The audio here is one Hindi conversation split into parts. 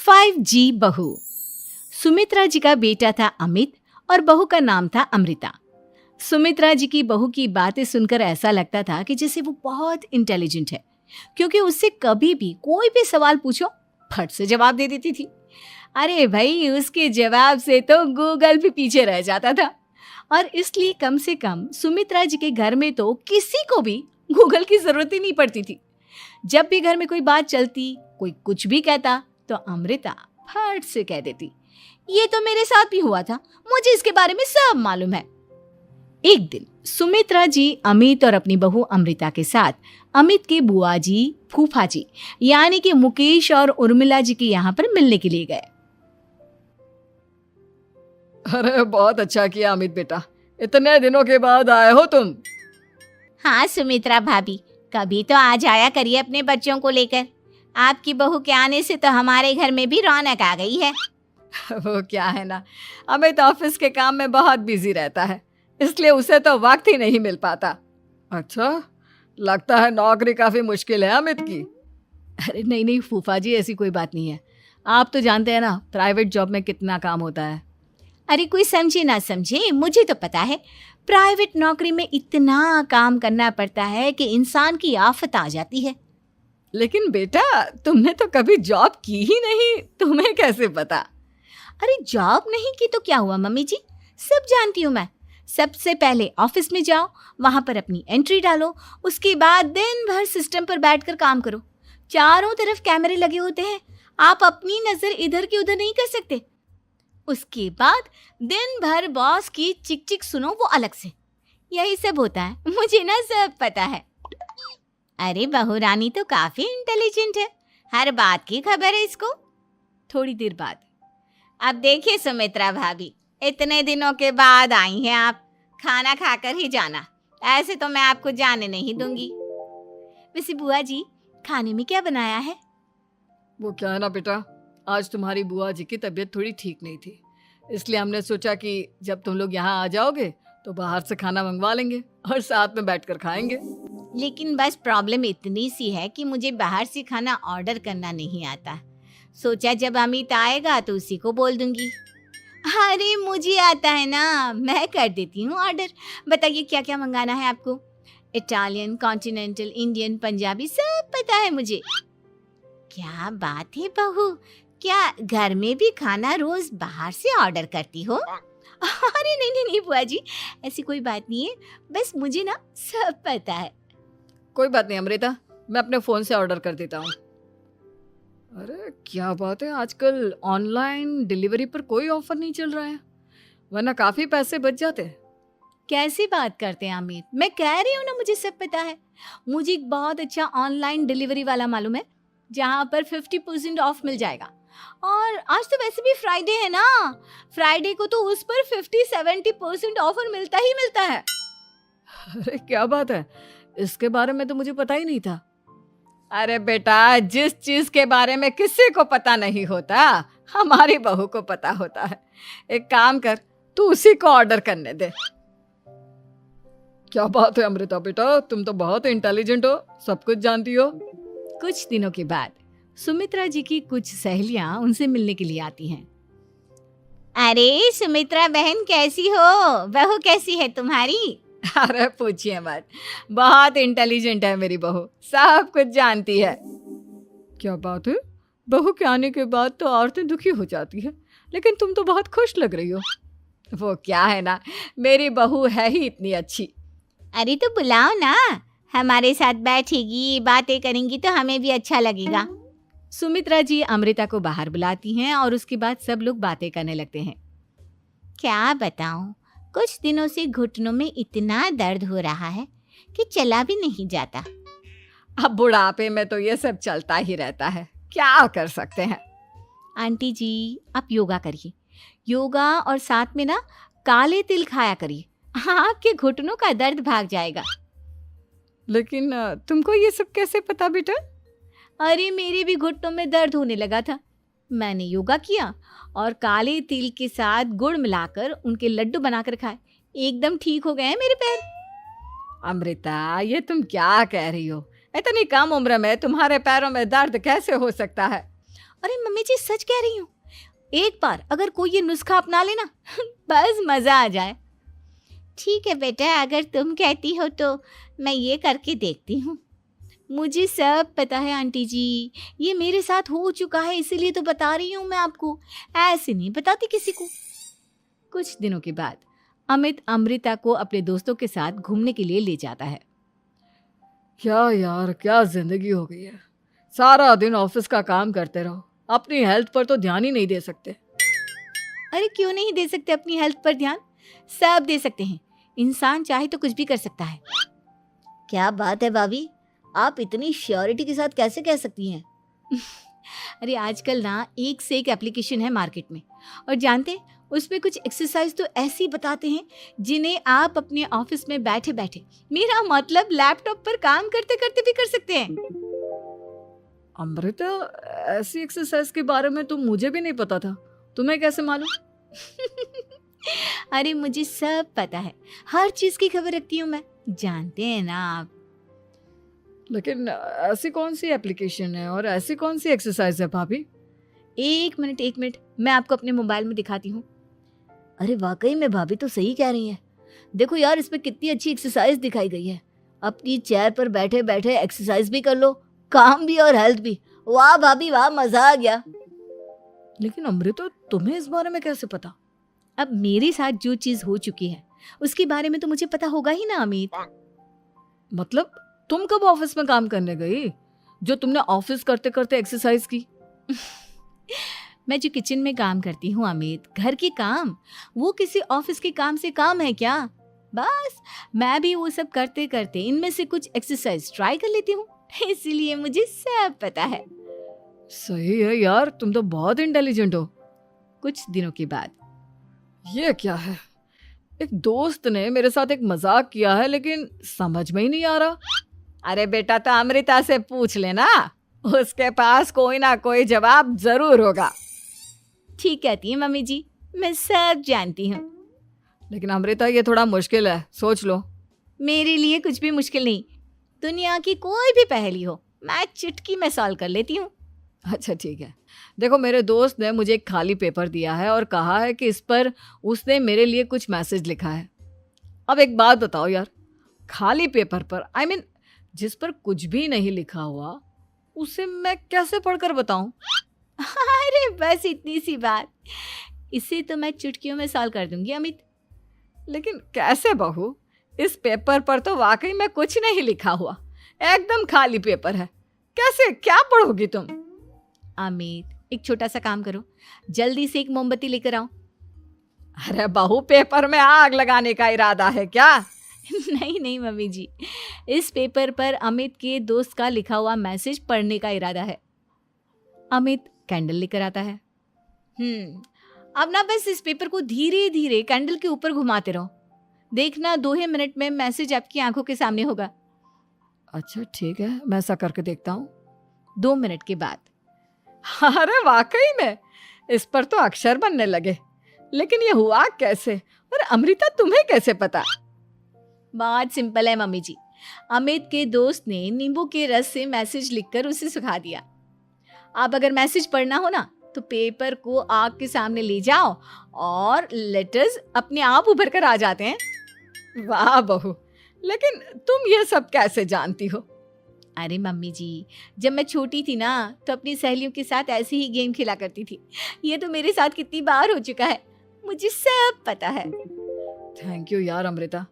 5G बहू। सुमित्रा जी का बेटा था अमित और बहू का नाम था अमृता। सुमित्रा जी की बहू की बातें सुनकर ऐसा लगता था कि जैसे वो बहुत इंटेलिजेंट है, क्योंकि उससे कभी भी कोई भी सवाल पूछो फट से जवाब दे देती थी। अरे भाई, उसके जवाब से तो गूगल भी पीछे रह जाता था। और इसलिए कम से कम सुमित्रा जी के घर में तो किसी को भी गूगल की जरूरत ही नहीं पड़ती थी। जब भी घर में कोई बात चलती, कोई कुछ भी कहता, तो अमृता फट से कह देती, ये तो मेरे साथ भी हुआ था, मुझे इसके बारे में सब मालूम है। एक दिन सुमित्रा जी अमित और अपनी बहू अमृता के साथ अमित के बुआ जी, फूफा जी यानी कि मुकेश और उर्मिला जी के यहाँ पर मिलने के लिए गए। अरे बहुत अच्छा किया अमित बेटा, इतने दिनों के बाद आए हो तुम। हाँ सुमित्रा भाभी, कभी तो आ जाया करिए अपने बच्चों को लेकर। आपकी बहू के आने से तो हमारे घर में भी रौनक आ गई है। वो क्या है ना, अमित ऑफिस के काम में बहुत बिजी रहता है, इसलिए उसे तो वक्त ही नहीं मिल पाता। अच्छा, लगता है नौकरी काफी मुश्किल है अमित की। अरे नहीं फूफा जी, ऐसी कोई बात नहीं है। आप तो जानते हैं ना प्राइवेट जॉब में कितना काम होता है। अरे कोई समझे ना समझे, मुझे तो पता है प्राइवेट नौकरी में इतना काम करना पड़ता है कि इंसान की आफत आ जाती है। लेकिन बेटा, तुमने तो कभी जॉब की ही नहीं, तुम्हें कैसे पता? अरे जॉब नहीं की तो क्या हुआ मम्मी जी, सब जानती हूँ मैं। सबसे पहले ऑफिस में जाओ, वहां पर अपनी एंट्री डालो, उसके बाद दिन भर सिस्टम पर बैठकर काम करो। चारों तरफ कैमरे लगे होते हैं, आप अपनी नजर इधर की उधर नहीं कर सकते। उसके बाद दिन भर बॉस की चिक चिक सुनो, वो अलग से। यही सब होता है, मुझे ना सब पता है। अरे बहू रानी तो काफी इंटेलिजेंट है, हर बात की खबर है इसको। थोड़ी देर बाद, अब देखिए सुमित्रा भाभी, इतने दिनों के बाद आई हैं आप, खाना खाकर ही जाना, ऐसे तो मैं आपको जाने नहीं दूंगी। वैसे बुआ जी, खाने में क्या बनाया है? वो क्या है ना बेटा, आज तुम्हारी बुआ जी की तबीयत थोड़ी ठीक नहीं थी, इसलिए हमने सोचा कि जब तुम लोग यहाँ आ जाओगे तो बाहर से खाना मंगवा लेंगे और साथ में बैठकर खाएंगे। लेकिन बस प्रॉब्लम इतनी सी है कि मुझे बाहर से खाना ऑर्डर करना नहीं आता। सोचा जब अमित आएगा तो उसी को बोल दूंगी। अरे मुझे आता है ना, मैं कर देती हूँ ऑर्डर। बताइए क्या क्या मंगाना है आपको? इटालियन, कॉन्टिनेंटल, इंडियन, पंजाबी, सब पता है मुझे। क्या बात है बहू, क्या घर में भी खाना रोज बाहर से ऑर्डर करती हो? अरे नहीं बुआ जी, ऐसी कोई बात नहीं है, बस मुझे ना सब पता है। कोई बात नहीं अमृता, मैं अपने फोन से ऑर्डर कर देता हूँ। अरे क्या बात है, आजकल ऑनलाइन डिलीवरी पर कोई ऑफर नहीं चल रहा है, वरना काफी पैसे बच जाते हैं। कैसी बात करते हैं अमित, मैं कह रही हूँ ना मुझे सब पता है। मुझे एक बहुत अच्छा ऑनलाइन डिलीवरी वाला मालूम है, जहाँ पर 50% ऑफ मिल जाएगा। और आज तो वैसे भी फ्राइडे है ना, फ्राइडे को तो उस पर 50-70% ऑफर मिलता ही मिलता है। अरे क्या बात है, इसके बारे में तो मुझे पता ही नहीं था। अरे बेटा, जिस चीज के बारे में किसी को पता नहीं होता, हमारी बहू को पता होता है। एक काम कर, तू उसी को ऑर्डर करने दे। क्या बात है अमृता बेटा, तुम तो बहुत इंटेलिजेंट हो, सब कुछ जानती हो। कुछ दिनों के बाद सुमित्रा जी की कुछ सहेलियां उनसे मिलने के लिए आती हैं। अरे सुमित्रा बहन कैसी हो, बहू कैसी है तुम्हारी? अरे पूछिए मत, बहुत इंटेलिजेंट है मेरी बहू, सब कुछ जानती है। क्या बात है, बहू के आने के बाद तो औरतें दुखी हो जाती है, लेकिन तुम तो बहुत खुश लग रही हो। वो क्या है ना, मेरी बहू है ही इतनी अच्छी। अरे तो बुलाओ ना, हमारे साथ बैठेगी, बातें करेंगी तो हमें भी अच्छा लगेगा। सुमित्रा जी अमृता को बाहर बुलाती हैं और उसके बाद सब लोग बातें करने लगते हैं। क्या बताऊं, कुछ दिनों से घुटनों में इतना दर्द हो रहा है कि चला भी नहीं जाता। अब बुढ़ापे में तो ये सब चलता ही रहता है, क्या कर सकते हैं। आंटी जी, आप योगा करिए, योगा और साथ में ना काले तिल खाया करिए, आपके घुटनों का दर्द भाग जाएगा। लेकिन तुमको ये सब कैसे पता बेटा? अरे मेरे भी घुटनों में दर्द होने लगा था, मैंने योगा किया और काले तिल के साथ गुड़ मिलाकर उनके लड्डू बनाकर खाए, एकदम ठीक हो गए हैं मेरे पैर। अमृता, ये तुम क्या कह रही हो? इतनी कम उम्र में तुम्हारे पैरों में दर्द कैसे हो सकता है? अरे मम्मी जी सच कह रही हूँ, एक बार अगर कोई ये नुस्खा अपना लेना बस मजा आ जाए। ठीक है बेटा, अगर तुम कहती हो तो मैं ये करके देखती हूँ। मुझे सब पता है आंटी जी, ये मेरे साथ हो चुका है, इसीलिए तो बता रही हूँ मैं आपको, ऐसे नहीं बताती किसी को। कुछ दिनों के बाद अमित अमृता को अपने दोस्तों के साथ घूमने के लिए ले जाता है। क्या यार, क्या जिंदगी हो गई है। सारा दिन ऑफिस का काम करते रहो, अपनी हेल्थ पर तो ध्यान ही नहीं दे सकते। अरे क्यों नहीं दे सकते अपनी हेल्थ पर ध्यान? सब दे सकते हैं, इंसान चाहे तो कुछ भी कर सकता है। क्या बात है भाभी, आप इतनी श्योरिटी के साथ कैसे कह सकती हैं? अरे आजकल ना एक से एक एप्लीकेशन है मार्केट में, और जानते हैं उसमें कुछ एक्सरसाइज तो ऐसी बताते हैं जिन्हें आप अपने ऑफिस में बैठे बैठे, मेरा मतलब लैपटॉप पर काम करते करते भी कर सकते हैं। अमृता, ऐसी एक्सरसाइज के बारे में तो मुझे भी नहीं पता था, तुम्हें कैसे मालूम? अरे मुझे सब पता है, हर चीज की खबर रखती हूँ मैं, जानते हैं ना आप। लेकिन ऐसी कौन सी एप्लीकेशन है और ऐसी कौन सी एक्सरसाइज है भाभी? एक मिनट, मैं आपको अपने मोबाइल में दिखाती हूँ। अरे वाकई में भाभी तो सही कह रही हैं। देखो यार, इसमें कितनी अच्छी एक्सरसाइज दिखाई गई है। अपनी चेयर पर बैठे बैठे एक्सरसाइज भी कर लो, काम भी और हेल्थ भी। वाह भाभी वाह, मजा आ गया। लेकिन अमृता, तुम्हें इस बारे में कैसे पता? अब मेरे साथ जो चीज हो चुकी है उसके बारे में तो मुझे पता होगा ही ना अमित। मतलब तुम कब ऑफिस में काम करने गई जो तुमने ऑफिस करते करते एक्सरसाइज की? मैं जो किचन में काम करती हूँ अमित, घर के काम, वो किसी ऑफिस के काम से काम है क्या? बस मैं भी वो सब करते करते इनमें से कुछ एक्सरसाइज ट्राई कर लेती हूँ, इसीलिए मुझे सब पता है। सही है यार, तुम तो बहुत इंटेलिजेंट हो। कुछ दिनों के बाद ये क्या है? एक दोस्त ने मेरे साथ एक मजाक किया है, लेकिन समझ में ही नहीं आ रहा। अरे बेटा, तो अमृता से पूछ लेना, उसके पास कोई ना कोई जवाब जरूर होगा। ठीक कहती है मम्मी जी, मैं सब जानती हूँ। लेकिन अमृता, ये थोड़ा मुश्किल है, सोच लो। मेरे लिए कुछ भी मुश्किल नहीं, दुनिया की कोई भी पहेली हो मैं चुटकी में सॉल्व कर लेती हूँ। अच्छा ठीक है, देखो मेरे दोस्त ने मुझे एक खाली पेपर दिया है और कहा है कि इस पर उसने मेरे लिए कुछ मैसेज लिखा है। अब एक बात बताओ यार, खाली पेपर पर, I mean, जिस पर कुछ भी नहीं लिखा हुआ, उसे मैं कैसे पढ़कर बताऊं? अरे बस इतनी सी बात, इसे तो मैं चुटकियों में सॉल्व कर दूंगी अमित। लेकिन कैसे बहू? इस पेपर पर तो वाकई में कुछ नहीं लिखा हुआ, एकदम खाली पेपर है, कैसे, क्या पढ़ोगी तुम? अमित, एक छोटा सा काम करो, जल्दी से एक मोमबत्ती लेकर आओ। अरे बहू, पेपर में आग लगाने का इरादा है क्या? नहीं मम्मी जी, इस पेपर पर अमित के दोस्त का लिखा हुआ मैसेज पढ़ने का इरादा है। अमित कैंडल लेकर आता है। अब ना बस इस पेपर को धीरे धीरे कैंडल के ऊपर घुमाते रहो, देखना 2 ही मिनट में मैसेज आपकी आंखों के सामने होगा। अच्छा ठीक है, मैं ऐसा करके देखता हूँ। 2 मिनट के बाद, अरे वाकई में इस पर तो अक्षर बनने लगे, लेकिन ये हुआ कैसे? और अमृता, तुम्हें कैसे पता? बहुत सिंपल है मम्मी जी, अमित के दोस्त ने नींबू के रस से मैसेज लिखकर उसे सुखा दिया। अब अगर मैसेज पढ़ना हो ना तो पेपर को आग के सामने ले जाओ और लेटर्स अपने आप उभर कर आ जाते हैं। वाह बहू, लेकिन तुम ये सब कैसे जानती हो? अरे मम्मी जी, जब मैं छोटी थी ना तो अपनी सहेलियों के साथ ऐसे ही गेम खेला करती थी। ये तो मेरे साथ कितनी बार हो चुका है, मुझे सब पता है। थैंक यू यार अमृता,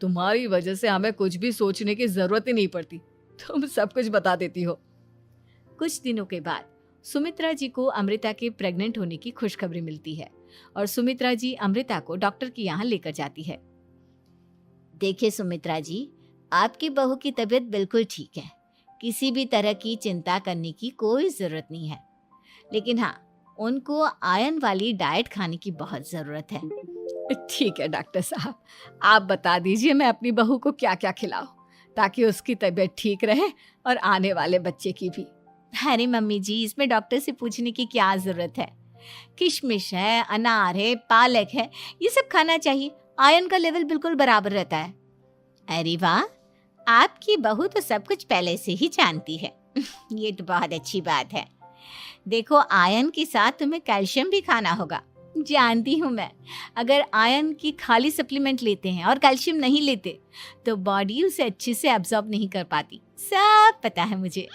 तुम्हारी वजह से हमें कुछ भी सोचने की जरूरत ही नहीं पड़ती, तुम सब कुछ बता देती हो। कुछ दिनों के बाद सुमित्रा जी को अमृता के प्रेग्नेंट होने की खुशखबरी मिलती है और सुमित्रा जी अमृता को डॉक्टर के यहाँ लेकर जाती है। देखिए सुमित्रा जी, आपकी बहू की तबीयत बिल्कुल ठीक है, किसी भी तरह की चिंता करने की कोई ज़रूरत नहीं है। लेकिन हाँ, उनको आयरन वाली डाइट खाने की बहुत ज़रूरत है। ठीक है डॉक्टर साहब, आप बता दीजिए मैं अपनी बहू को क्या क्या खिलाऊं ताकि उसकी तबीयत ठीक रहे और आने वाले बच्चे की भी। अरे मम्मी जी, इसमें डॉक्टर से पूछने की क्या ज़रूरत है? किशमिश है, अनार है, पालक है, ये सब खाना चाहिए, आयरन का लेवल बिल्कुल बराबर रहता है। अरे वाह, आपकी बहू तो सब कुछ पहले से ही जानती है। ये तो बहुत अच्छी बात है। देखो, आयरन के साथ तुम्हें कैल्शियम भी खाना होगा। जानती हूँ मैं, अगर आयरन की खाली सप्लीमेंट लेते हैं और कैल्शियम नहीं लेते तो बॉडी उसे अच्छे से एब्जॉर्ब नहीं कर पाती। सब पता है मुझे।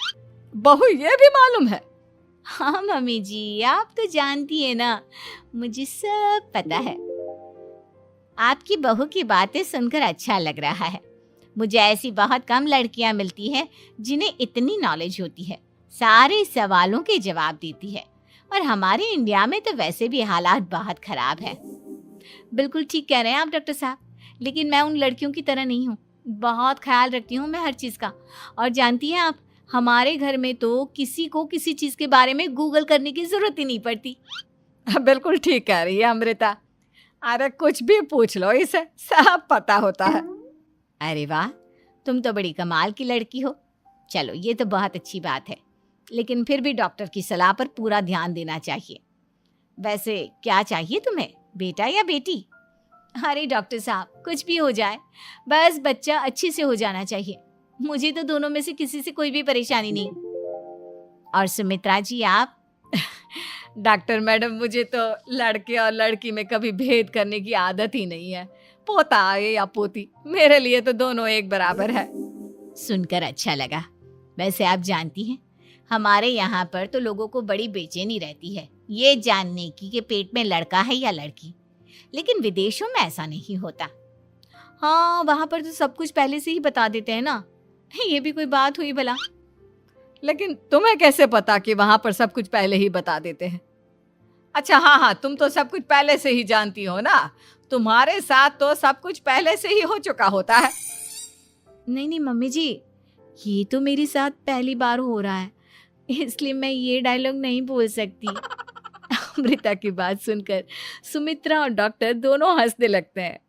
बहू ये भी मालूम है? हाँ मम्मी जी, आप तो जानती है ना, मुझे सब पता है। आपकी बहू की बातें सुनकर अच्छा लग रहा है। मुझे ऐसी बहुत कम लड़कियां मिलती हैं जिन्हें इतनी नॉलेज होती है, सारे सवालों के जवाब देती है। और हमारे इंडिया में तो वैसे भी हालात बहुत खराब है। बिल्कुल ठीक कह रहे हैं आप डॉक्टर साहब, लेकिन मैं उन लड़कियों की तरह नहीं हूँ। बहुत ख्याल रखती हूँ मैं हर चीज़ का। और जानती हैं आप, हमारे घर में तो किसी को किसी चीज़ के बारे में गूगल करने की ज़रूरत ही नहीं पड़ती। बिल्कुल ठीक कह रही है अमृता। अरे कुछ भी पूछ लो इसे, सब पता होता है। अरे वाह, तुम तो बड़ी कमाल की लड़की हो। चलो, ये तो बहुत अच्छी बात है, लेकिन फिर भी डॉक्टर की सलाह पर पूरा ध्यान देना चाहिए। वैसे क्या चाहिए तुम्हें, बेटा या बेटी? अरे डॉक्टर साहब, कुछ भी हो जाए, बस बच्चा अच्छे से हो जाना चाहिए। मुझे तो दोनों में से किसी से कोई भी परेशानी नहीं। और सुमित्रा जी, आप? डॉक्टर मैडम, मुझे तो लड़के और लड़की में कभी भेद करने की आदत ही नहीं है। पोता आए या पोती, मेरे लिए तो दोनों एक बराबर है। सुनकर अच्छा लगा। वैसे आप जानती हैं, हमारे यहाँ पर तो लोगों को बड़ी बेचैनी रहती है ये जानने की कि पेट में लड़का है या लड़की, लेकिन विदेशों में ऐसा नहीं होता। हाँ, वहाँ पर तो सब कुछ पहले से ही बता देते हैं ना। ये भी कोई बात हुई भला? लेकिन तुम्हें कैसे पता कि वहां पर सब कुछ पहले ही बता देते हैं? अच्छा हाँ, तुम तो सब कुछ पहले से ही जानती हो ना। तुम्हारे साथ तो सब कुछ पहले से ही हो चुका होता है। नहीं मम्मी जी, ये तो मेरे साथ पहली बार हो रहा है, इसलिए मैं ये डायलॉग नहीं बोल सकती। अमृता की बात सुनकर सुमित्रा और डॉक्टर दोनों हंसने लगते हैं।